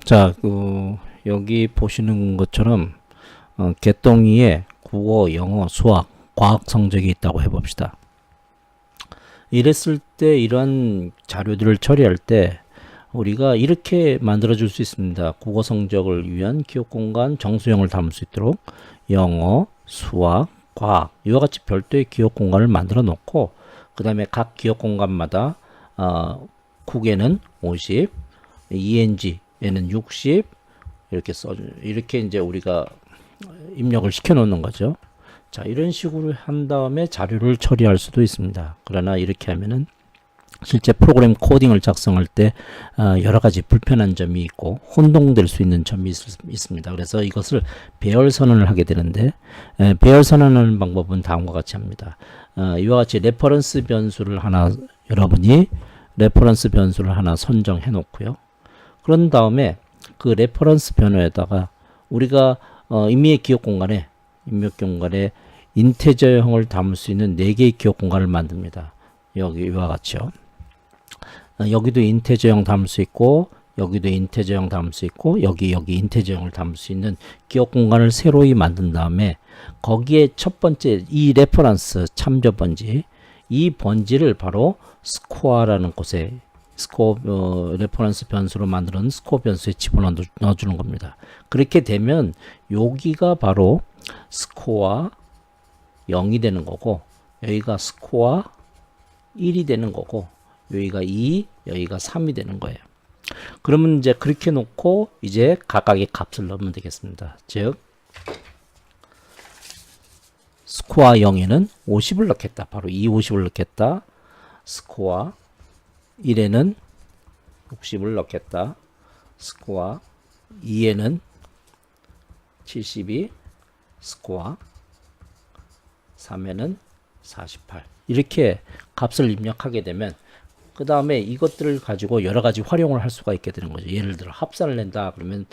자, 여기 보시는 것처럼 개똥이에 국어, 영어, 수학, 과학 성적이 있다고 해봅시다. 이랬을 때 이런 자료들을 처리할 때 우리가 이렇게 만들어 줄 수 있습니다. 국어 성적을 위한 기억 공간 정수형을 담을 수 있도록 영어, 수학, 과학 이와 같이 별도의 기억 공간을 만들어 놓고 그 다음에 각 기억 공간마다 국에는 50, ENG에는 60 이렇게 이제 우리가 입력을 시켜 놓는 거죠. 자, 이런 식으로 한 다음에 자료를 처리할 수도 있습니다. 그러나 이렇게 하면은 실제 프로그램 코딩을 작성할 때 여러 가지 불편한 점이 있고 혼동될 수 있는 점이 있습니다. 그래서 이것을 배열 선언을 하게 되는데 배열 선언하는 방법은 다음과 같이 합니다. 이와 같이 레퍼런스 변수를 하나 여러분이 레퍼런스 변수를 하나 선정해 놓고요. 그런 다음에 그 레퍼런스 변호에다가 우리가 임의의 기억 공간에 입력 공간에 인테저형을 담을 수 있는 4개의 기억 공간을 만듭니다. 여기 이와 같이요. 여기도 인테저형 담을 수 있고 여기도 인테저형 담을 수 있고 여기 인테저형을 담을 수 있는 기억 공간을 새로이 만든 다음에 거기에 첫 번째 이 레퍼런스 참조 번지 이 번지를 바로 스코어라는 곳에 레퍼런스 변수로 만드는 스코어 변수에 집어넣어주는 겁니다. 그렇게 되면 여기가 바로 스코어 0이 되는 거고 여기가 스코어 1이 되는 거고 여기가 2, 여기가 3이 되는 거예요. 그러면 이제 그렇게 놓고 이제 각각의 값을 넣으면 되겠습니다. 즉 스코어 0에는 50을 넣겠다. 바로 이 50을 넣겠다. 스코어 1에는 60을 넣겠다. 스코어 2에는 72, 스코어 3에는 48 이렇게 값을 입력하게 되면 그 다음에 이것들을 가지고 여러 가지 활용을 할 수가 있게 되는 거죠. 예를 들어 합산을 낸다 그러면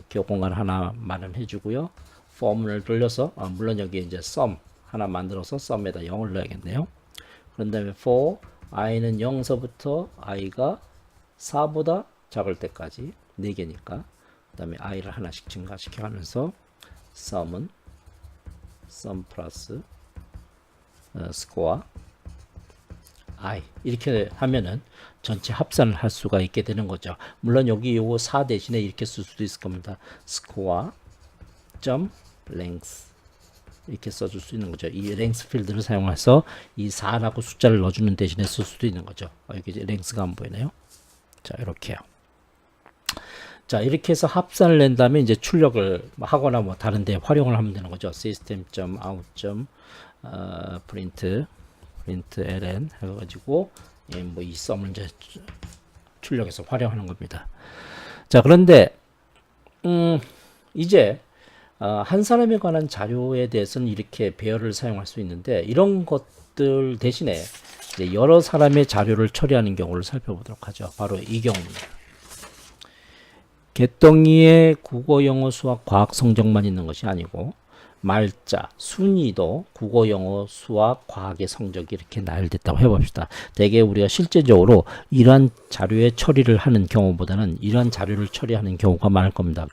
기억 공간 하나 마련해 주고요. 포문을 돌려서 물론 여기 이제 sum 하나 만들어서 sum에다 0을 넣어야겠네요. 그런 다음에 for i는 0서부터 i가 4보다 작을 때까지 4개니까 그 다음에 i를 하나씩 증가시켜 가면서 sum은 sum 플러스 스코어 i 이렇게 하면은 전체 합산을 할 수가 있게 되는 거죠. 물론 여기 요거 4 대신에 이렇게 쓸 수도 있을 겁니다. 스코어 점 length 이렇게 써줄 수 있는 거죠. 이 length 필드를 사용해서 이 4라고 숫자를 넣어주는 대신에 쓸 수도 있는 거죠. 여기 length가 안 보이네요. 자, 이렇게요. 자, 이렇게 해서 합산을 낸 다음에 이제 출력을 하거나 뭐 다른데 활용을 하면 되는 거죠. system.out. print ln 해가지고 뭐 이 썸을 이제 출력해서 활용하는 겁니다. 자, 그런데 이제 한 사람에 관한 자료에 대해서는 이렇게 배열을 사용할 수 있는데 이런 것들 대신에 이제 여러 사람의 자료를 처리하는 경우를 살펴보도록 하죠. 바로 이 경우입니다. 개똥이의 국어, 영어, 수학, 과학 성적만 있는 것이 아니고 말자, 순위도 국어, 영어, 수학, 과학의 성적이 이렇게 나열됐다고 해봅시다. 대개 우리가 실제적으로 이러한 자료의 처리를 하는 경우보다는 이러한 자료를 처리하는 경우가 많을 겁니다.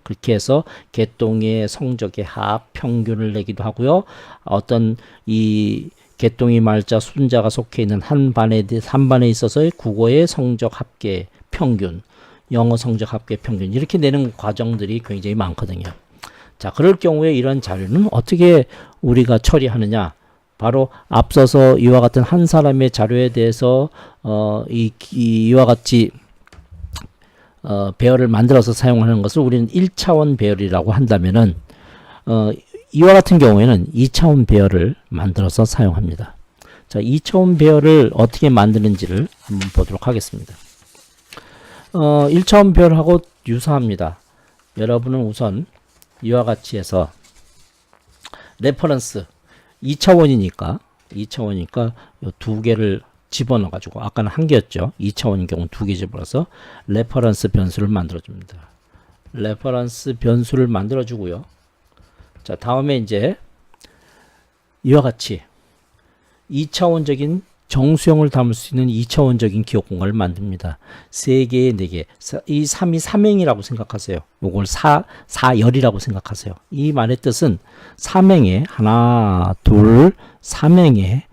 그렇게 해서 개똥이의 성적의 합, 평균을 내기도 하고요. 어떤 이 개똥이, 말자, 순자가 속해 있는 한 반에 있어서의 국어의 성적 합계 평균, 영어 성적 합계 평균 이렇게 내는 과정들이 굉장히 많거든요. 자, 그럴 경우에 이런 자료는 어떻게 우리가 처리하느냐? 바로 앞서서 이와 같은 한 사람의 자료에 대해서 이와 같이 배열을 만들어서 사용하는 것을 우리는 1차원 배열이라고 한다면은 이와 같은 경우에는 2차원 배열을 만들어서 사용합니다. 자, 2차원 배열을 어떻게 만드는지를 한번 보도록 하겠습니다. 1차원 배열하고 유사합니다. 여러분은 우선 이와 같이 해서 레퍼런스 2차원이니까 요 2개를 집어넣어 가지고 아까는 1개였죠. 2차원인 경우 2개 집어넣어서 레퍼런스 변수를 만들어 줍니다. 레퍼런스 변수를 만들어 주고요. 자, 다음에 이제 이와 같이 2차원적인 정수형을 담을 수 있는 2차원적인 기억 공간을 만듭니다. 3개, 4개. 이 3이 삼행이라고 생각하세요. 요걸 4열이라고 생각하세요. 이 말의 뜻은 삼행에 하나, 둘, 삼행에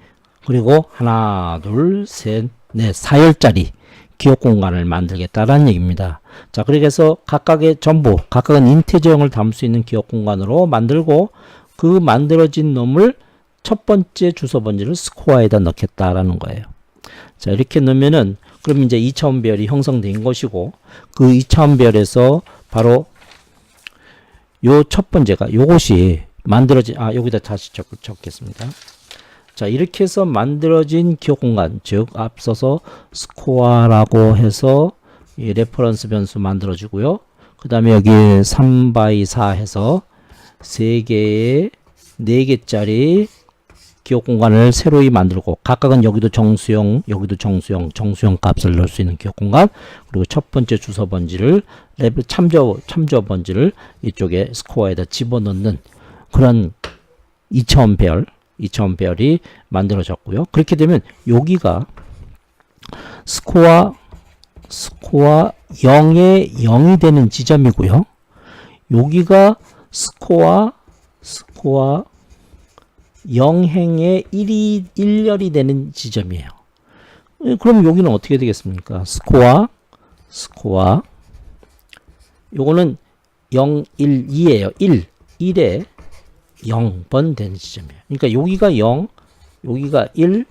그리고 하나, 둘, 셋, 넷, 4열짜리 기억 공간을 만들겠다라는 얘기입니다. 자, 그래서 각각의 전부, 각각은 인테저형을 담을 수 있는 기억 공간으로 만들고 그 만들어진 놈을 첫 번째 주소 번지를 스코어에다 넣겠다라는 거예요. 자, 이렇게 넣으면은 그럼 이제 2차원 배열이 형성된 것이고 그 2차원 배열에서 바로 요 첫 번째가 요것이 만들어진 여기다 다시 적겠습니다. 자, 이렇게 해서 만들어진 기억 공간, 즉 앞서서 스코어라고 해서 이 레퍼런스 변수 만들어주고요. 그 다음에 여기 3x4 해서 3개의 4개짜리 기억 공간을 새로이 만들고 각각은 여기도 정수형, 여기도 정수형 값을 넣을 수 있는 기억 공간, 그리고 첫 번째 주소 번지를 참조 번지를 이쪽에 스코어에다 집어넣는 그런 2차원 배열이 만들어졌고요. 그렇게 되면 여기가 스코어 0에 0이 되는 지점이고요. 여기가 스코어 0행에 1열이 되는 지점이에요. 그럼 여기는 어떻게 되겠습니까? 스코어 요거는 0, 1, 2예요. 1에 0번 되는 지점이에요. 그러니까 여기가 0, 여기가 1,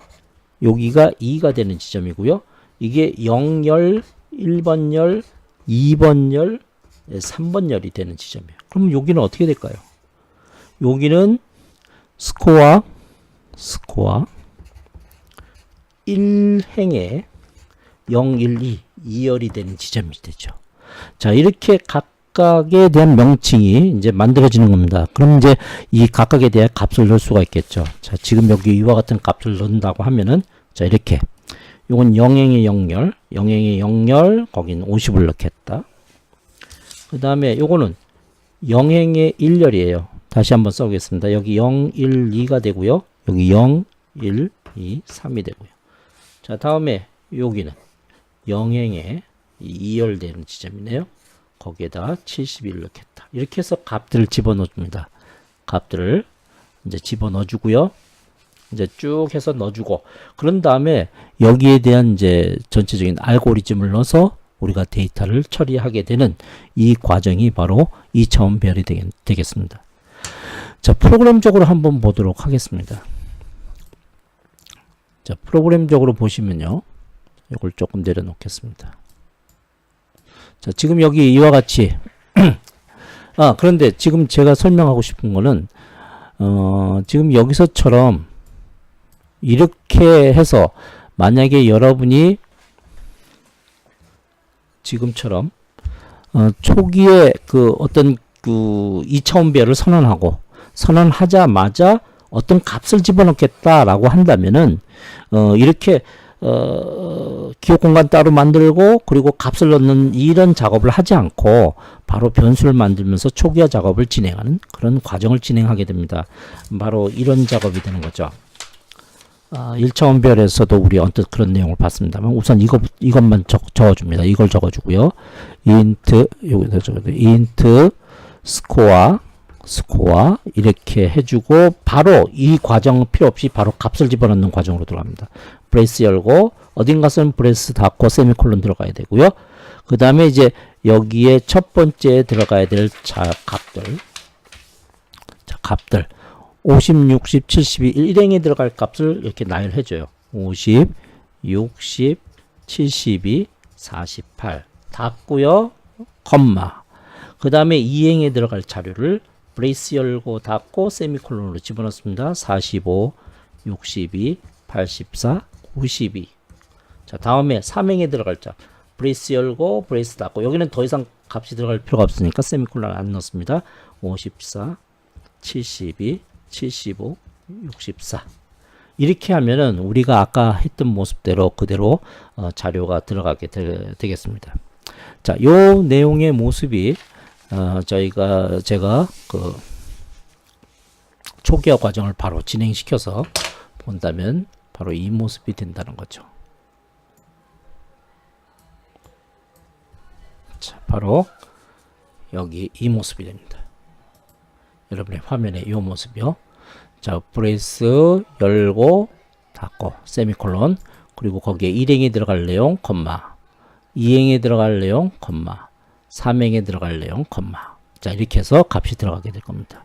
여기가 2가 되는 지점이고요. 이게 0열, 1번열, 2번열, 3번열이 되는 지점이에요. 그럼 여기는 어떻게 될까요? 여기는 스코어 1행에 0, 1, 2, 2열이 되는 지점이 되죠. 자, 이렇게 각각에 대한 명칭이 이제 만들어지는 겁니다. 그럼 이제 이 각각에 대한 값을 넣을 수가 있겠죠. 자, 지금 여기 이와 같은 값을 넣는다고 하면은 자, 이렇게 요건 0행의 0열, 거긴 50을 넣겠다. 그 다음에 요거는 0행의 1열이에요. 다시 한번 써보겠습니다. 여기 0, 1, 2가 되고요. 여기 0, 1, 2, 3이 되고요. 자, 다음에 여기는 0행에 2열 되는 지점이네요. 거기에다 71 넣겠다. 이렇게 해서 값들을 집어넣습니다. 값들을 이제 집어넣어주고요. 이제 쭉 해서 넣어주고, 그런 다음에 여기에 대한 이제 전체적인 알고리즘을 넣어서 우리가 데이터를 처리하게 되는 이 과정이 바로 2차원 배열이 되겠습니다. 자, 프로그램적으로 한번 보도록 하겠습니다. 자, 프로그램적으로 보시면요. 이걸 조금 내려놓겠습니다. 자, 지금 여기 이와 같이 그런데 지금 제가 설명하고 싶은 거는 지금 여기서처럼 이렇게 해서 만약에 여러분이 지금처럼 초기에 그 어떤 그 2차원 배열을 선언하자마자 어떤 값을 집어넣겠다라고 한다면은 이렇게 기억 공간 따로 만들고 그리고 값을 넣는 이런 작업을 하지 않고 바로 변수를 만들면서 초기화 작업을 진행하는 그런 과정을 진행하게 됩니다. 바로 이런 작업이 되는 거죠. 1차원 배열에서도 우리 언뜻 그런 내용을 봤습니다만 우선 이것만 적어줍니다. 이걸 적어주고요. int 여기다 적어도 int 스코어 이렇게 해주고 바로 이 과정 필요 없이 바로 값을 집어넣는 과정으로 들어갑니다. 브레이스 열고 어딘가서는 브레이스 닫고 세미콜론 들어가야 되고요. 그 다음에 이제 여기에 첫 번째 들어가야 될 값들 50, 60, 70이 1행에 들어갈 값을 이렇게 나열해줘요. 50, 60, 72, 48 닫고요. 컴마. 그 다음에 2행에 들어갈 자료를 브레이스 열고 닫고 세미콜론으로 집어넣습니다. 45, 62, 84, 92. 자, 다음에 3행에 들어갈 자 브레이스 열고 브레이스 닫고 여기는 더 이상 값이 들어갈 필요가 없으니까 세미콜론 안 넣습니다. 54, 72, 75, 64. 이렇게 하면은 우리가 아까 했던 모습대로 그대로 자료가 들어가게 되겠습니다. 자, 요 내용의 모습이 제가 그 초기화 과정을 바로 진행시켜서 본다면 바로 이 모습이 된다는 거죠. 자, 바로 여기 이 모습이 됩니다. 여러분의 화면에 이 모습이요. 자, 브레이스 열고 닫고 세미콜론, 그리고 거기에 1행에 들어갈 내용 콤마, 2행에 들어갈 내용 콤마, 3행에 들어갈 내용 콤마. 자, 이렇게 해서 값이 들어가게 될 겁니다.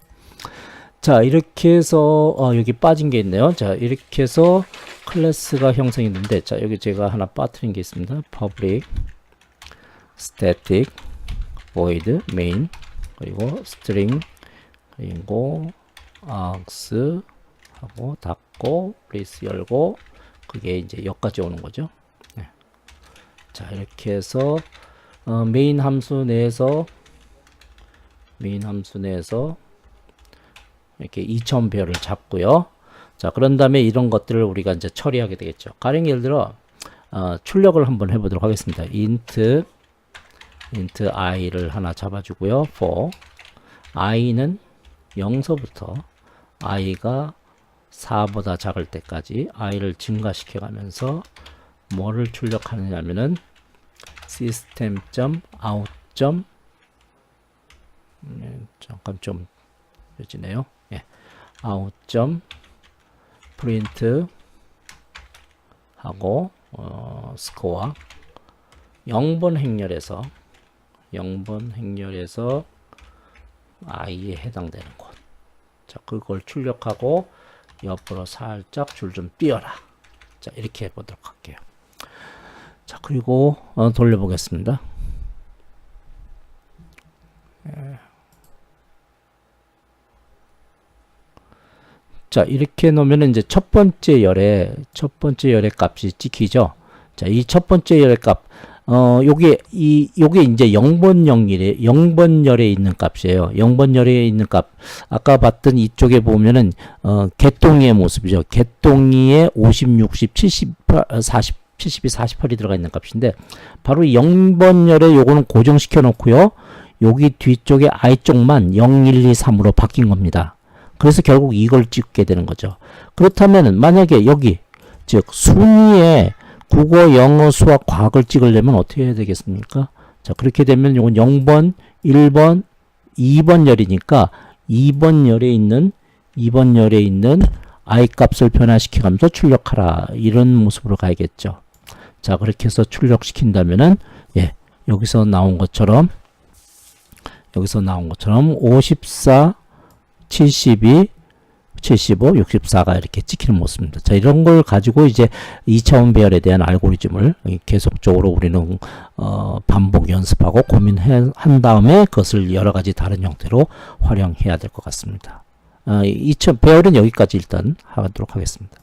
자, 이렇게 해서 여기 빠진 게 있네요. 자, 이렇게 해서 클래스가 형성했는데, 자, 여기 제가 하나 빠뜨린 게 있습니다. public static void main, 그리고 string, 그리고 aux 하고 닫고 브레이스 열고, 그게 이제 여기까지 오는 거죠. 네. 자, 이렇게 해서 메인 함수 내에서 이렇게 2차원 배열을 잡고요. 자, 그런 다음에 이런 것들을 우리가 이제 처리하게 되겠죠. 가령 예를 들어 출력을 한번 해보도록 하겠습니다. int i를 하나 잡아주고요. for i는 0서부터 i가 4보다 작을 때까지 i를 증가시켜 가면서 뭐를 출력하느냐면은 system.out. 잠깐 좀 늦지네요. 예. out.print 하고 스코어 0번 행렬에서 i에 해당되는 곳. 자, 그걸 출력하고 옆으로 살짝 줄 좀 띄어라. 자, 이렇게 해보도록 할게요. 자, 그리고 돌려보겠습니다. 자, 이렇게 놓으면 이제 첫 번째 열의 값이 찍히죠. 자, 이 첫 번째 열의 값, 요게 이제 0번 열에 있는 값이에요. 0번 열에 있는 값. 아까 봤던 이쪽에 보면은, 개똥이의 모습이죠. 개똥이의 50, 60, 78, 40, 72, 48이 들어가 있는 값인데, 바로 0번 열에 요거는 고정시켜 놓고요. 여기 뒤쪽에 i 쪽만 0, 1, 2, 3으로 바뀐 겁니다. 그래서 결국 이걸 찍게 되는 거죠. 그렇다면 만약에 여기 즉 순위에 국어, 영어, 수학, 과학을 찍으려면 어떻게 해야 되겠습니까? 자, 그렇게 되면 이건 0번, 1번, 2번 열이니까 2번 열에 있는 i 값을 변화시켜가면서 출력하라. 이런 모습으로 가야겠죠. 자, 그렇게 해서 출력시킨다면은 예, 여기서 나온 것처럼 54, 72, 75, 64가 이렇게 찍히는 모습입니다. 자, 이런 걸 가지고 이제 2차원 배열에 대한 알고리즘을 계속적으로 우리는 반복 연습하고 고민한 다음에 그것을 여러 가지 다른 형태로 활용해야 될 것 같습니다. 2차원 배열은 여기까지 일단 하도록 하겠습니다.